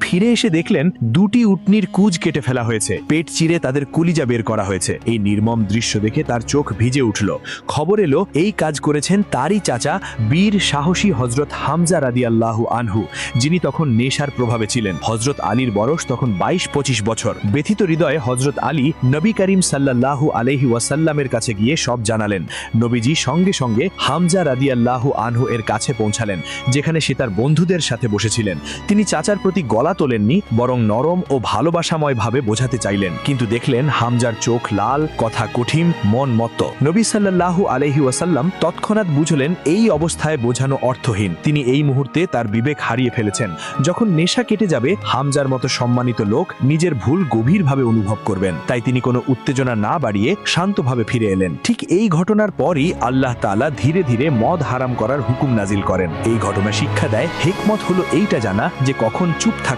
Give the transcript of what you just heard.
ফিরে এসে দেখলেন দুটি উটনির কুজ কেটে ফেলা হয়েছে, পেট চিরে তাদের কুলিজা বের করা হয়েছে। এই নির্মম দৃশ্য দেখে তার চোখ ভিজে উঠল। খবর এলো এই কাজ করেছেন তারই চাচা বীর সাহসী হজরত হামজা রাদিয়াল্লাহু আনহু, যিনি তখন নেশার প্রভাবে ছিলেন। হজরত আলীর বয়স তখন 22-25 বছর। ব্যথিত হৃদয়ে হজরত আলী নবী করিম সাল্লাল্লাহু আলাইহি ওয়াসাল্লামের কাছে গিয়ে সব জানালেন। নবীজি সঙ্গে সঙ্গে হামজা রাদিয়াল্লাহু আনহু এর কাছে পৌঁছালেন, যেখানে সে তার বন্ধুদের সাথে বসেছিলেন। তিনি চাচার প্রতি গলা তোলেননি, বরং নরম ও ভালোবাসাময় ভাবে বোঝাতে চাইলেন। কিন্তু দেখলেন হামজার চোখ লাল, কথা কঠিন, মন মত্ত। নবী সাল্লাল্লাহু আলাইহি ওয়াসাল্লাম তৎক্ষণাৎ বুঝলেন এই অবস্থায় বোঝানো অর্থহীন। তিনি এই মুহূর্তে তার বিবেক হারিয়ে ফেলেছেন। যখন নেশা কেটে যাবে, হামজার মতো সম্মানিত লোক নিজের ভুল গভীরভাবে অনুভব করবেন। তাই তিনি কোনো উত্তেজনা না বাড়িয়ে শান্তভাবে ফিরে এলেন। ঠিক এই ঘটনার পরই আল্লাহ তাআলা ধীরে ধীরে মদ হারাম করার হুকুম নাজিল করেন। এই ঘটনা শিক্ষা দেয়, হিকমত হলো এইটা জানা যে কখন চুপ থাকা